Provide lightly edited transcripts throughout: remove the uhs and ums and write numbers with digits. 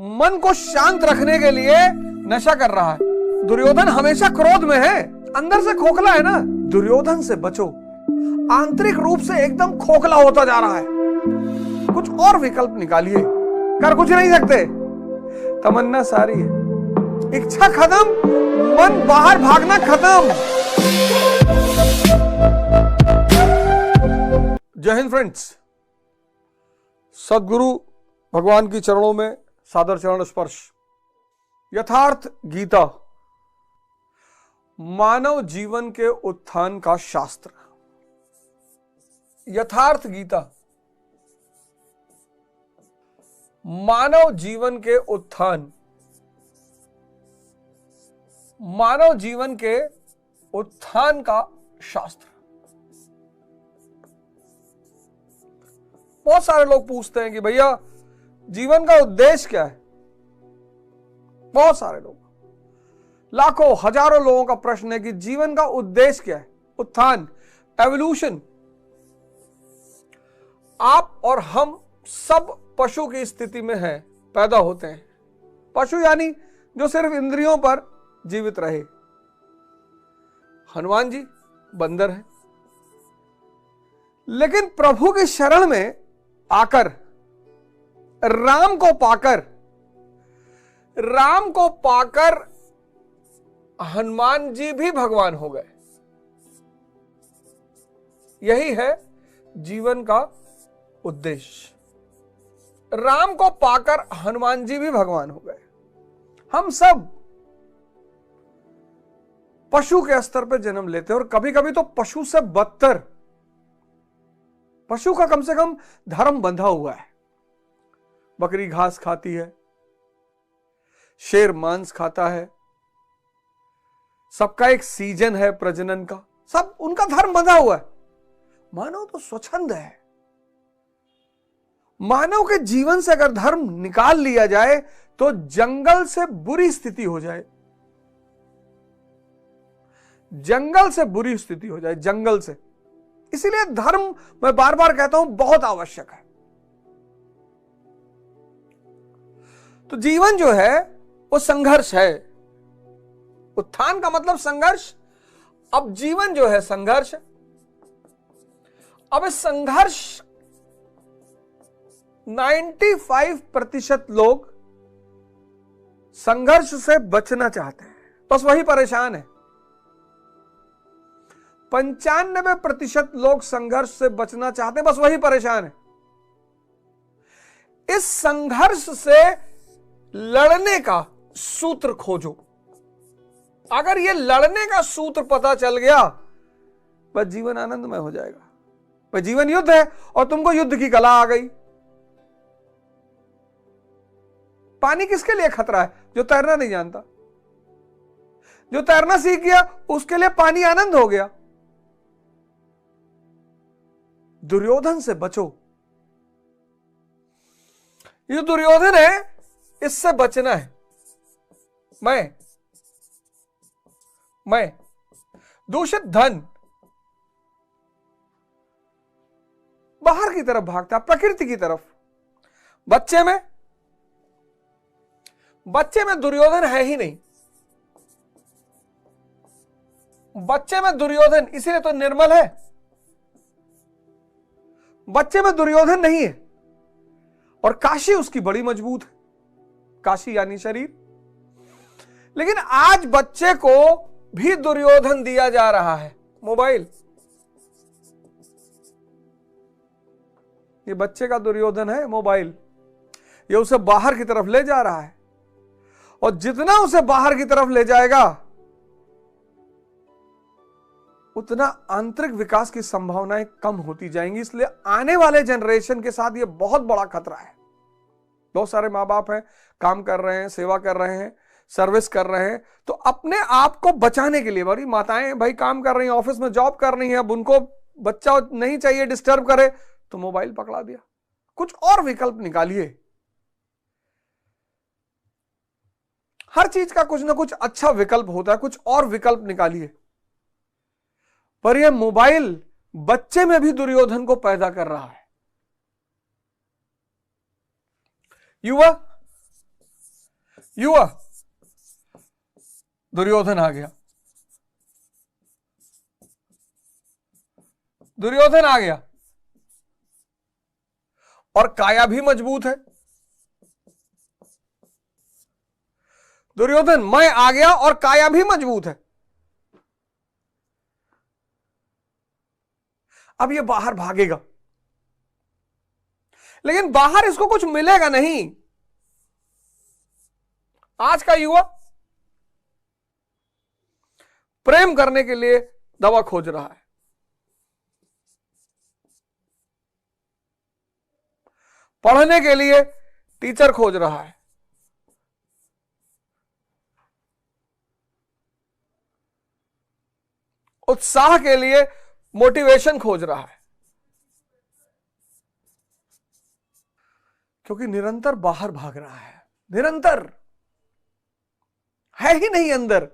मन को शांत रखने के लिए नशा कर रहा है। दुर्योधन हमेशा क्रोध में है, अंदर से खोखला है ना। दुर्योधन से बचो, आंतरिक रूप से एकदम खोखला होता जा रहा है। कुछ और विकल्प निकालिए, कर कुछ नहीं सकते। तमन्ना सारी है, इच्छा खत्म, मन बाहर भागना खत्म। जय हिंद फ्रेंड्स, सदगुरु भगवान की चरणों में सादर चरण स्पर्श। यथार्थ गीता, मानव जीवन के उत्थान का शास्त्र। यथार्थ गीता, मानव जीवन के उत्थान, मानव जीवन के उत्थान का शास्त्र। बहुत सारे लोग पूछते हैं कि भैया जीवन का उद्देश्य क्या है। बहुत सारे लोग, लाखों हजारों लोगों का प्रश्न है कि जीवन का उद्देश्य क्या है। उत्थान, एवोल्यूशन। आप और हम सब पशु की स्थिति में हैं, पैदा होते हैं। पशु यानी जो सिर्फ इंद्रियों पर जीवित रहे। हनुमान जी बंदर हैं, लेकिन प्रभु की शरण में आकर, राम को पाकर हनुमान जी भी भगवान हो गए। यही है जीवन का उद्देश्य। राम को पाकर हनुमान जी भी भगवान हो गए। हम सब पशु के स्तर पर जन्म लेते हैं, और कभी कभी तो पशु से बदतर। पशु का कम से कम धर्म बंधा हुआ है। बकरी घास खाती है, शेर मांस खाता है, सबका एक सीजन है प्रजनन का, सब उनका धर्म बंधा हुआ है। मानव तो स्वच्छंद है। मानव के जीवन से अगर धर्म निकाल लिया जाए तो जंगल से बुरी स्थिति हो जाए। जंगल से बुरी स्थिति हो जाए, जंगल से। इसीलिए धर्म, मैं बार बार कहता हूं, बहुत आवश्यक है। तो जीवन जो है वो संघर्ष है। उत्थान का मतलब संघर्ष। अब जीवन जो है संघर्ष। अब इस संघर्ष 95% लोग संघर्ष से बचना चाहते हैं, बस वही परेशान है। 95% लोग संघर्ष से बचना चाहते हैं, बस वही परेशान है। इस संघर्ष से लड़ने का सूत्र खोजो। अगर ये लड़ने का सूत्र पता चल गया, बस जीवन आनंदमय हो जाएगा। बस जीवन युद्ध है और तुमको युद्ध की कला आ गई। पानी किसके लिए खतरा है? जो तैरना नहीं जानता। जो तैरना सीख गया उसके लिए पानी आनंद हो गया। दुर्योधन से बचो। ये दुर्योधन है, इससे बचना है। मैं दूषित धन, बाहर की तरफ भागता, प्रकृति की तरफ। बच्चे में दुर्योधन है ही नहीं। बच्चे में दुर्योधन इसीलिए तो निर्मल है। बच्चे में दुर्योधन नहीं है, और काशी उसकी बड़ी मजबूत है। काशी यानी शरीर। लेकिन आज बच्चे को भी दुर्योधन दिया जा रहा है, मोबाइल। ये बच्चे का दुर्योधन है मोबाइल। ये उसे बाहर की तरफ ले जा रहा है, और जितना उसे बाहर की तरफ ले जाएगा उतना आंतरिक विकास की संभावनाएं कम होती जाएंगी। इसलिए आने वाले जनरेशन के साथ यह बहुत बड़ा खतरा है। बहुत सारे माँ बाप हैं, काम कर रहे हैं, सेवा कर रहे हैं, सर्विस कर रहे हैं, तो अपने आप को बचाने के लिए, बड़ी माताएं भाई काम कर रही हैं, ऑफिस में जॉब कर रही हैं, अब उनको बच्चा नहीं चाहिए डिस्टर्ब करे, तो मोबाइल पकड़ा दिया। कुछ और विकल्प निकालिए। हर चीज का कुछ ना कुछ अच्छा विकल्प होता है, कुछ और विकल्प निकालिए। पर यह मोबाइल बच्चे में भी दुर्योधन को पैदा कर रहा है। युवा, युवा दुर्योधन आ गया, दुर्योधन आ गया और काया भी मजबूत है। दुर्योधन मैं आ गया और काया भी मजबूत है। अब ये बाहर भागेगा, लेकिन बाहर इसको कुछ मिलेगा नहीं। आज का युवा प्रेम करने के लिए दवा खोज रहा है, पढ़ने के लिए टीचर खोज रहा है, उत्साह के लिए मोटिवेशन खोज रहा है, क्योंकि निरंतर बाहर भाग रहा है, निरंतर है ही नहीं अंदर।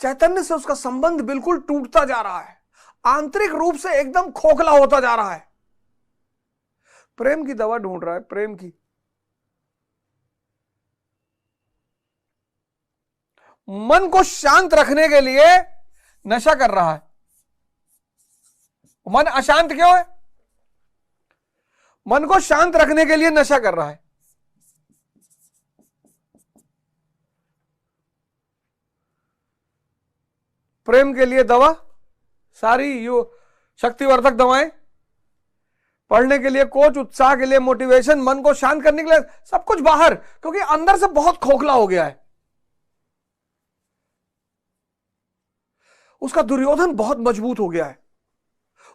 चैतन्य से उसका संबंध बिल्कुल टूटता जा रहा है, आंतरिक रूप से एकदम खोखला होता जा रहा है। प्रेम की दवा ढूंढ रहा है, प्रेम की। मन को शांत रखने के लिए नशा कर रहा है। मन अशांत क्यों है? मन को शांत रखने के लिए नशा कर रहा है। प्रेम के लिए दवा, सारी शक्तिवर्धक दवाएं, पढ़ने के लिए कोच, उत्साह के लिए मोटिवेशन, मन को शांत करने के लिए सब कुछ बाहर, क्योंकि अंदर से बहुत खोखला हो गया है। उसका दुर्योधन बहुत मजबूत हो गया है,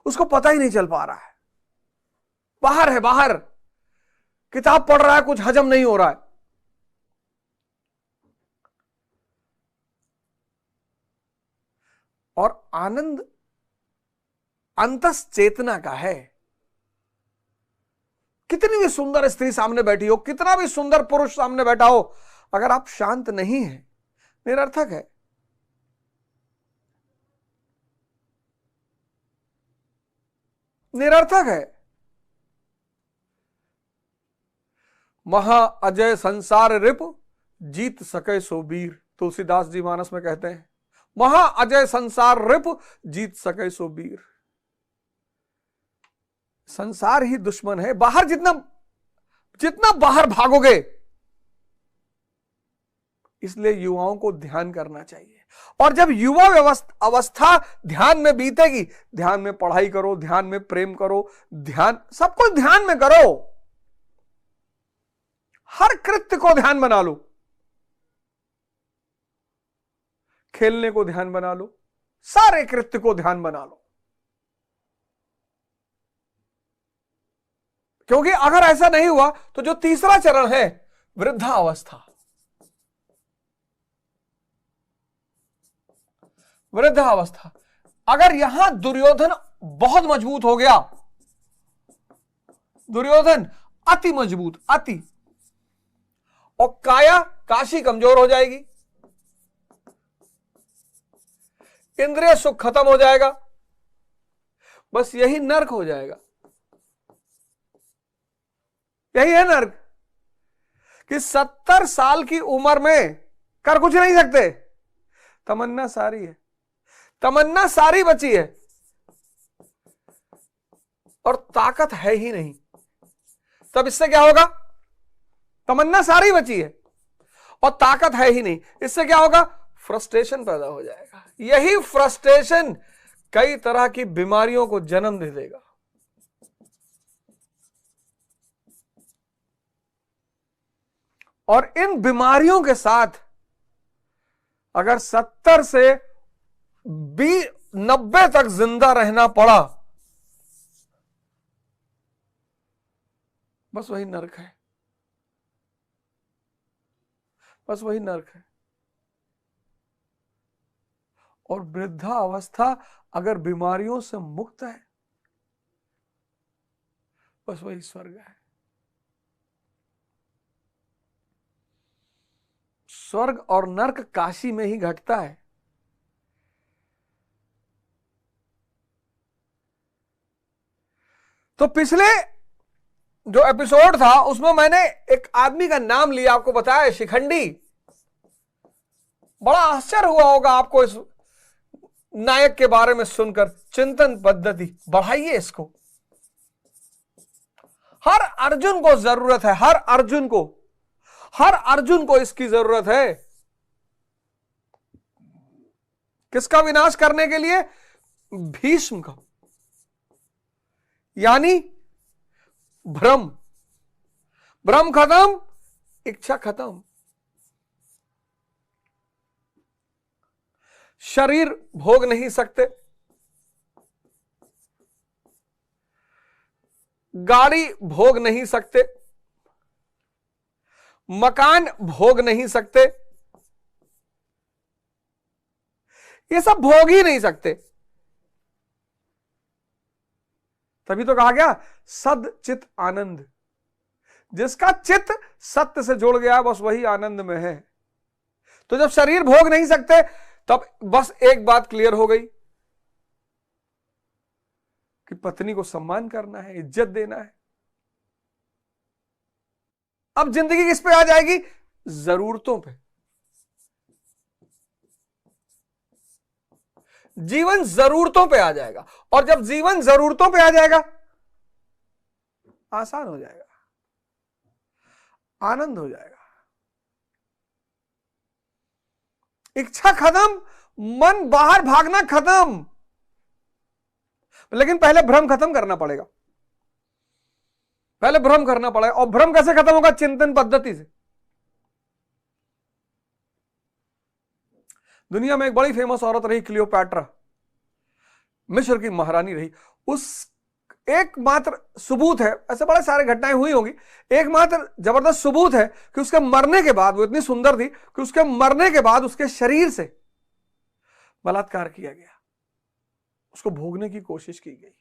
उसको पता ही नहीं चल पा रहा है। बाहर है, बाहर किताब पढ़ रहा है, कुछ हजम नहीं हो रहा है। और आनंद अंतस चेतना का है। कितनी भी सुंदर स्त्री सामने बैठी हो, कितना भी सुंदर पुरुष सामने बैठा हो, अगर आप शांत नहीं हैं, निरर्थक है। निरर्थक है। महा अजय संसार रिप, जीत सके सो वीर, तुलसीदास जी मानस में कहते हैं, महा अजय संसार रिप, जीत सके सो वीर। संसार ही दुश्मन है। बाहर जितना जितना बाहर भागोगे, इसलिए युवाओं को ध्यान करना चाहिए। और जब युवा अवस्था ध्यान में बीतेगी, ध्यान में पढ़ाई करो, ध्यान में प्रेम करो, ध्यान सब कुछ ध्यान में करो। हर कृत्य को ध्यान बना लो, खेलने को ध्यान बना लो, सारे कृत्य को ध्यान बना लो। क्योंकि अगर ऐसा नहीं हुआ तो जो तीसरा चरण है, वृद्धावस्था, वृद्धावस्था, अगर यहां दुर्योधन बहुत मजबूत हो गया, दुर्योधन अति मजबूत, अति, और काया काशी कमजोर हो जाएगी, इंद्रिय सुख खत्म हो जाएगा, बस यही नर्क हो जाएगा। यही है नर्क कि 70 साल की उम्र में कर कुछ नहीं सकते, तमन्ना सारी है, तमन्ना सारी बची है और ताकत है ही नहीं। तब इससे क्या होगा? तमन्ना सारी बची है और ताकत है ही नहीं, इससे क्या होगा? फ्रस्ट्रेशन पैदा हो जाएगा। यही फ्रस्ट्रेशन कई तरह की बीमारियों को जन्म दे देगा। और इन बीमारियों के साथ अगर 70 से 90 तक जिंदा रहना पड़ा, बस वही नर्क है, बस वही नर्क है। और वृद्धा अवस्था अगर बीमारियों से मुक्त है, बस वही स्वर्ग है। स्वर्ग और नर्क काशी में ही घटता है। तो पिछले जो एपिसोड था उसमें मैंने एक आदमी का नाम लिया, आपको बताया शिखंडी। बड़ा आश्चर्य हुआ होगा आपको इस नायक के बारे में सुनकर। चिंतन पद्धति बढ़ाइए इसको। हर अर्जुन को जरूरत है, हर अर्जुन को इसकी जरूरत है। किसका विनाश करने के लिए? भीष्म का। यानी भ्रम खत्म, इच्छा खत्म। शरीर भोग नहीं सकते, गाड़ी भोग नहीं सकते, मकान भोग नहीं सकते, ये सब भोग ही नहीं सकते। तभी तो कहा गया सद चित आनंद। जिसका चित्त सत्य से जुड़ गया बस वही आनंद में है। तो जब शरीर भोग नहीं सकते तब बस एक बात क्लियर हो गई कि पत्नी को सम्मान करना है, इज्जत देना है। अब जिंदगी किस पे आ जाएगी? जरूरतों पे। जीवन जरूरतों पे आ जाएगा, और जब जीवन जरूरतों पे आ जाएगा आसान हो जाएगा, आनंद हो जाएगा। इच्छा खत्म, मन बाहर भागना खत्म। लेकिन पहले भ्रम खत्म करना पड़ेगा, पहले भ्रम करना पड़ेगा। और भ्रम कैसे खत्म होगा? चिंतन पद्धति से। दुनिया में एक बड़ी फेमस औरत रही क्लियोपैट्रा, मिस्र की महारानी रही। उस एकमात्र सबूत है, ऐसे बड़े सारे घटनाएं हुई होंगी, एकमात्र जबरदस्त सबूत है कि उसके मरने के बाद, वो इतनी सुंदर थी कि उसके मरने के बाद उसके शरीर से बलात्कार किया गया, उसको भोगने की कोशिश की गई।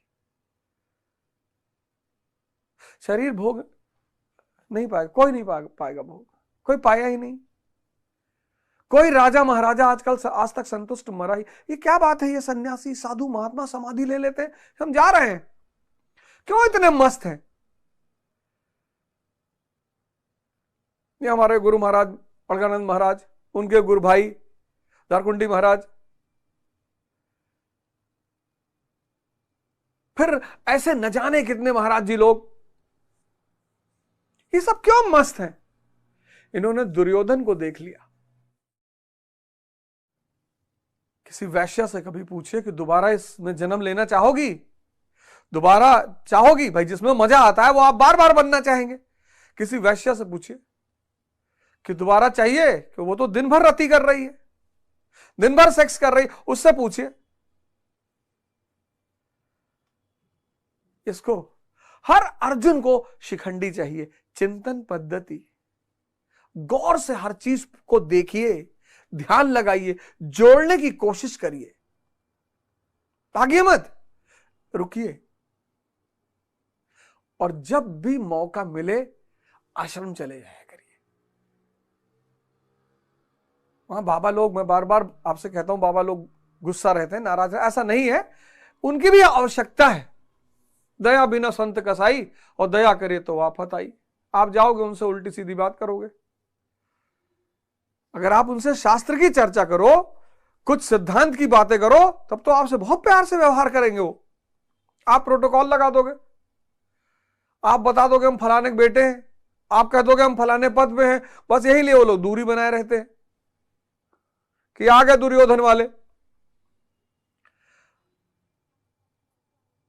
शरीर भोग नहीं पाएगा, कोई नहीं पाएगा भोग, कोई पाया ही नहीं। कोई राजा महाराजा आजकल आज तक संतुष्ट मरा ही। ये क्या बात है? ये सन्यासी साधु महात्मा समाधि ले लेते हैं, हम जा रहे हैं, क्यों इतने मस्त हैं? ये हमारे गुरु महाराज अलगानंद महाराज, उनके गुरु भाई दारकुंडी महाराज, फिर ऐसे न जाने कितने महाराज जी लोग, ये सब क्यों मस्त हैं? इन्होंने दुर्योधन को देख लिया। किसी वैश्या से कभी पूछिए कि दोबारा इसमें जन्म लेना चाहोगी? दोबारा चाहोगी? भाई जिसमें मजा आता है वो आप बार बार बनना चाहेंगे। किसी वैश्या से पूछिए कि दोबारा चाहिए, कि वो तो दिन भर रति कर रही है, दिन भर सेक्स कर रही है, उससे पूछिए। इसको हर अर्जुन को शिखंडी चाहिए, चिंतन पद्धति। गौर से हर चीज को देखिए, ध्यान लगाइए, जोड़ने की कोशिश करिए, भागिए मत, रुकिए। और जब भी मौका मिले आश्रम चले जाया करिए। वहां बाबा लोग, मैं बार बार आपसे कहता हूं, बाबा लोग गुस्सा रहते हैं, नाराज है, ऐसा नहीं है, उनकी भी आवश्यकता है। दया बिना संत कसाई, और दया करे तो आफत आई। आप जाओगे उनसे उल्टी सीधी बात करोगे। अगर आप उनसे शास्त्र की चर्चा करो, कुछ सिद्धांत की बातें करो, तब तो आपसे बहुत प्यार से व्यवहार करेंगे वो। आप प्रोटोकॉल लगा दोगे, आप बता दोगे हम फलाने के बेटे हैं, आप कह दोगे हम फलाने पद पे हैं, बस यही लिए वो लोग दूरी बनाए रहते हैं कि आ गए दुर्योधन वाले।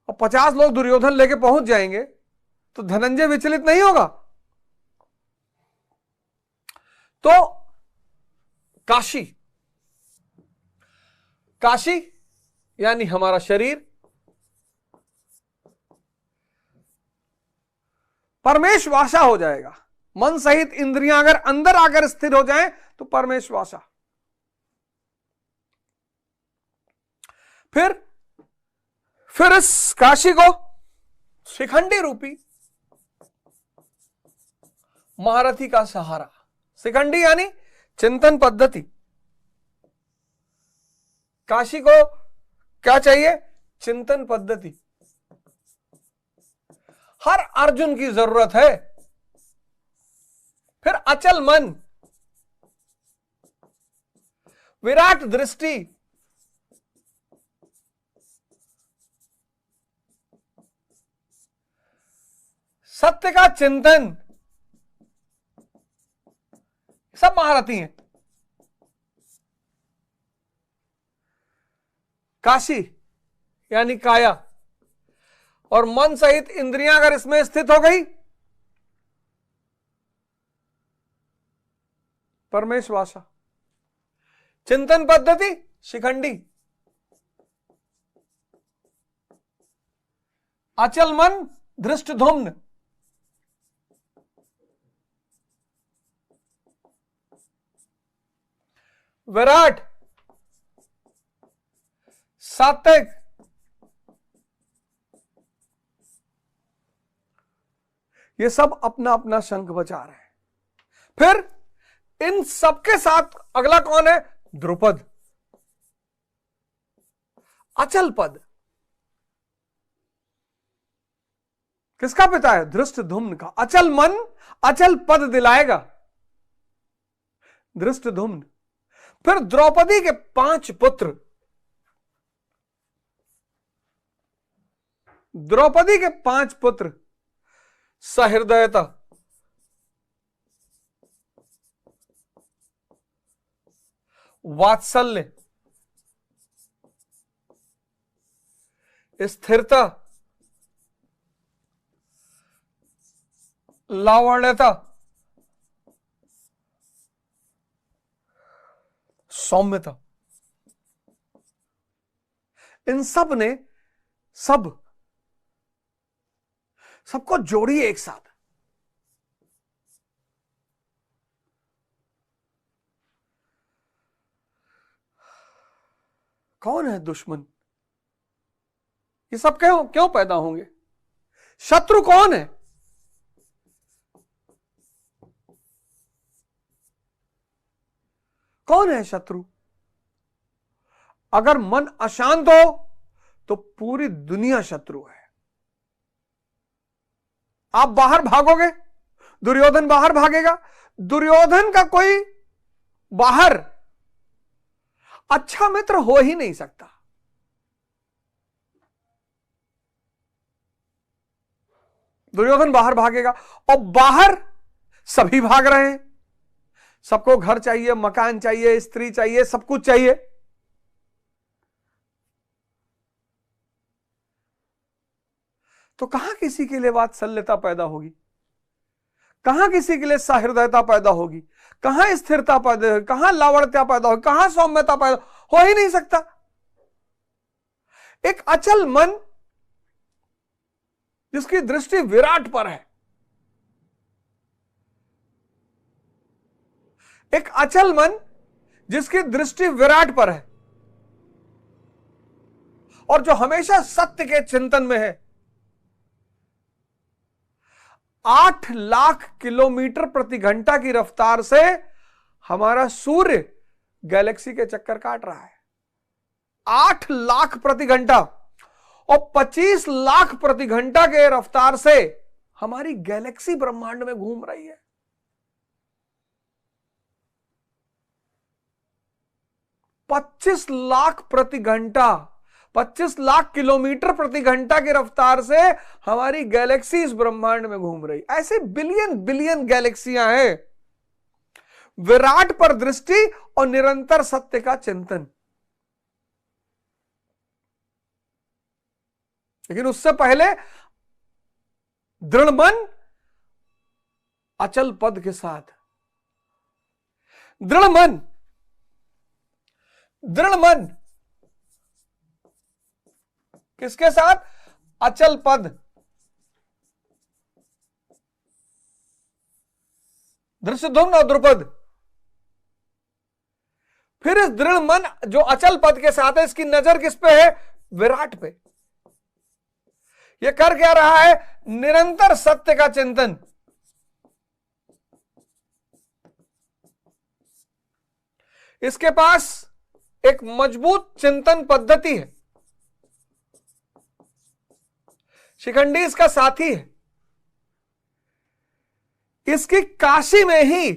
और 50 लोग दुर्योधन लेके पहुंच जाएंगे तो धनंजय विचलित नहीं होगा। तो काशी, काशी यानी हमारा शरीर, परमेश वासा हो जाएगा। मन सहित इंद्रियां अगर अंदर आकर स्थिर हो जाएं तो परमेश वासा। फिर इस काशी को शिखंडी रूपी महारथी का सहारा। शिखंडी यानी चिंतन पद्धति। काशी को क्या चाहिए? चिंतन पद्धति। हर अर्जुन की जरूरत है। फिर अचल मन, विराट दृष्टि, सत्य का चिंतन, सब महारथी हैं। काशी यानी काया और मन सहित इंद्रियां अगर इसमें स्थित हो गई, परमेशवासा। चिंतन पद्धति शिखंडी, अचल मन धृष्टधुम्न, विराट सात्विक, ये सब अपना अपना शंख बजा रहे हैं। फिर इन सबके साथ अगला कौन है? द्रुपद, अचल पद। किसका पिता है? धृष्टधुम्न का। अचल मन अचल पद दिलाएगा, धृष्टधुम्न। फिर द्रौपदी के 5 पुत्र, द्रौपदी के 5 पुत्र, सहृदयता, वात्सल्य, स्थिरता, लावण्यता, सौम्यता। इन सब ने सबको जोड़ी एक साथ। कौन है दुश्मन? ये सब क्यों पैदा होंगे? शत्रु कौन है? कौन है शत्रु? अगर मन अशांत हो तो पूरी दुनिया शत्रु है। आप बाहर भागोगे, दुर्योधन बाहर भागेगा। दुर्योधन का कोई बाहर अच्छा मित्र हो ही नहीं सकता। दुर्योधन बाहर भागेगा और बाहर सभी भाग रहे हैं। सबको घर चाहिए, मकान चाहिए, स्त्री चाहिए, सब कुछ चाहिए। तो कहां किसी के लिए वात्सल्यता पैदा होगी? कहां किसी के लिए सहृदयता पैदा होगी? कहां स्थिरता पैदा होगी? कहां लावण्यता पैदा होगी? कहां सौम्यता पैदा? हो ही नहीं सकता। एक अचल मन जिसकी दृष्टि विराट पर है, एक अचल मन जिसकी दृष्टि विराट पर है और जो हमेशा सत्य के चिंतन में है। 8 लाख किलोमीटर प्रति घंटा की रफ्तार से हमारा सूर्य गैलेक्सी के चक्कर काट रहा है। 8 लाख प्रति घंटा और 25 लाख प्रति घंटा के रफ्तार से हमारी गैलेक्सी ब्रह्मांड में घूम रही है। 25 लाख प्रति घंटा, 25 लाख किलोमीटर प्रति घंटा की रफ्तार से हमारी गैलेक्सी इस ब्रह्मांड में घूम रही। ऐसे बिलियन बिलियन गैलेक्सियां हैं। विराट पर दृष्टि और निरंतर सत्य का चिंतन। लेकिन उससे पहले दृढ़ मन अचल पद के साथ। दृढ़ मन, दृढ़ मन किसके साथ? अचल पद। धृष्टद्युम्न और द्रुपद। फिर इस दृढ़ मन जो अचल पद के साथ है, इसकी नजर किस पे है? विराट पे। यह कर क्या रहा है? निरंतर सत्य का चिंतन। इसके पास एक मजबूत चिंतन पद्धति है। शिखंडी इसका साथी है। इसकी काशी में ही,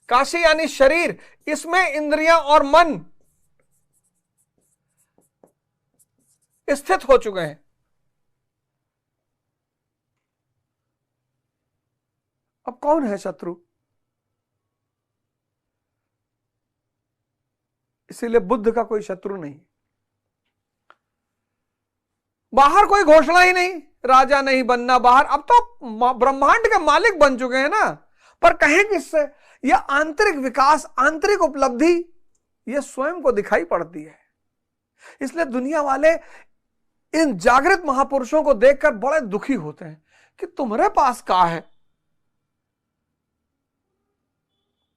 काशी यानी शरीर, इसमें इंद्रियां और मन स्थित हो चुके हैं। अब कौन है शत्रु? इसीलिए बुद्ध का कोई शत्रु नहीं, बाहर कोई घोषणा ही नहीं, राजा नहीं बनना बाहर, अब तो ब्रह्मांड के मालिक बन चुके हैं ना, पर कहें किससे? यह आंतरिक विकास, आंतरिक उपलब्धि, यह स्वयं को दिखाई पड़ती है। इसलिए दुनिया वाले इन जागृत महापुरुषों को देखकर बड़े दुखी होते हैं कि तुम्हारे पास क्या है।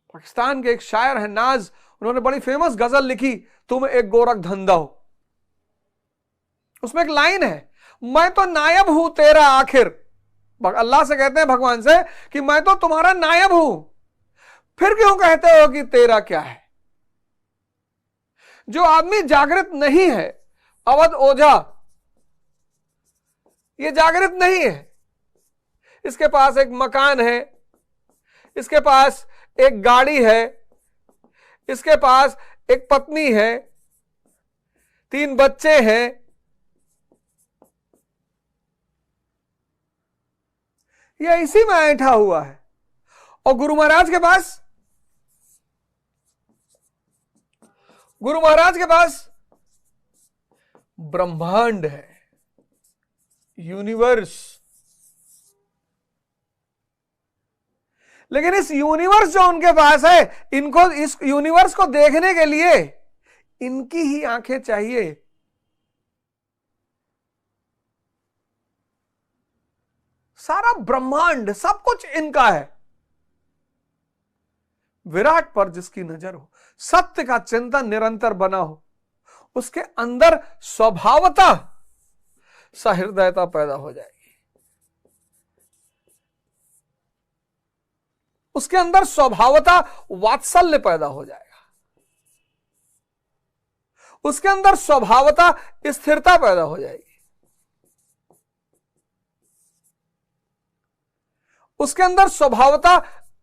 पाकिस्तान के एक शायर है नाज, उन्होंने बड़ी फेमस गजल लिखी, तुम एक गोरख धंधा हो। उसमें एक लाइन है, मैं तो नायब हूं तेरा आखिर। अल्लाह से कहते हैं भगवान से कि मैं तो तुम्हारा नायब हूं, फिर क्यों कहते हो कि तेरा क्या है? जो आदमी जागृत नहीं है, अवध ओझा, ये जागृत नहीं है। इसके पास एक मकान है, इसके पास एक गाड़ी है, इसके पास एक पत्नी है, 3 बच्चे हैं, यह इसी में ऐंठा हुआ है। और गुरु महाराज के पास, गुरु महाराज के पास ब्रह्मांड है, यूनिवर्स। लेकिन इस यूनिवर्स जो उनके पास है, इनको इस यूनिवर्स को देखने के लिए इनकी ही आंखें चाहिए। सारा ब्रह्मांड, सब कुछ इनका है। विराट पर जिसकी नजर हो, सत्य का चिंतन निरंतर बना हो, उसके अंदर स्वभावतः सहृदयता पैदा हो जाएगी, उसके अंदर स्वभावतः वात्सल्य पैदा हो जाएगा, उसके अंदर स्वभावतः स्थिरता पैदा हो जाएगी, उसके अंदर स्वभावतः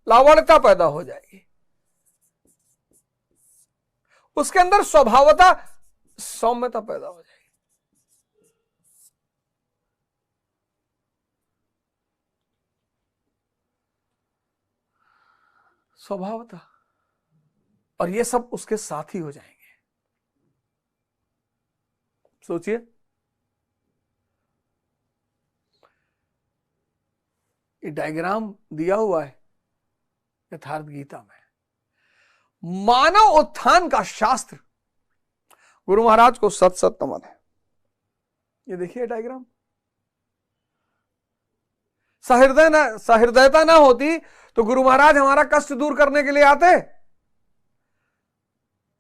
लावण्यता पैदा हो जाएगी, उसके अंदर स्वभावतः सौम्यता पैदा हो जाएगी। स्वभावतः, और ये सब उसके साथ ही हो जाएंगे। सोचिए, ये डायग्राम दिया हुआ है यथार्थ गीता में, मानव उत्थान का शास्त्र। गुरु महाराज को सत सत नमन है। ये देखिए डायग्राम, सहृदयता ना होती तो गुरु महाराज हमारा कष्ट दूर करने के लिए आते।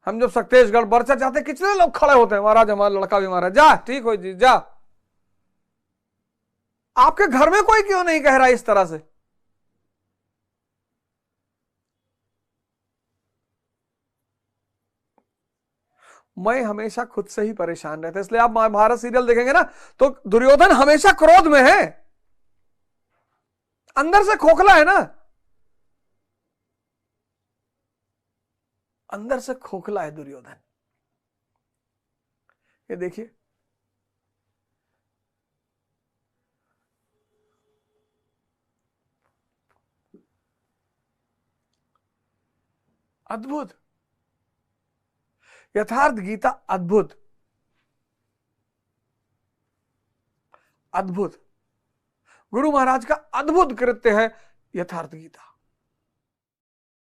हम जब सक्तेशगढ़ बरचा जाते, कितने लोग खड़े होते हैं, महाराज हमारा लड़का भी मारा, जा ठीक हो जी जा। आपके घर में कोई क्यों नहीं कह रहा इस तरह से? मैं हमेशा खुद से ही परेशान रहता, इसलिए आप महाभारत सीरियल देखेंगे ना, तो दुर्योधन हमेशा क्रोध में है, अंदर से खोखला है ना, अंदर से खोखला है दुर्योधन। ये देखिए, अद्भुत यथार्थ गीता, अद्भुत अद्भुत गुरु महाराज का अद्भुत कृत्य है यथार्थ गीता।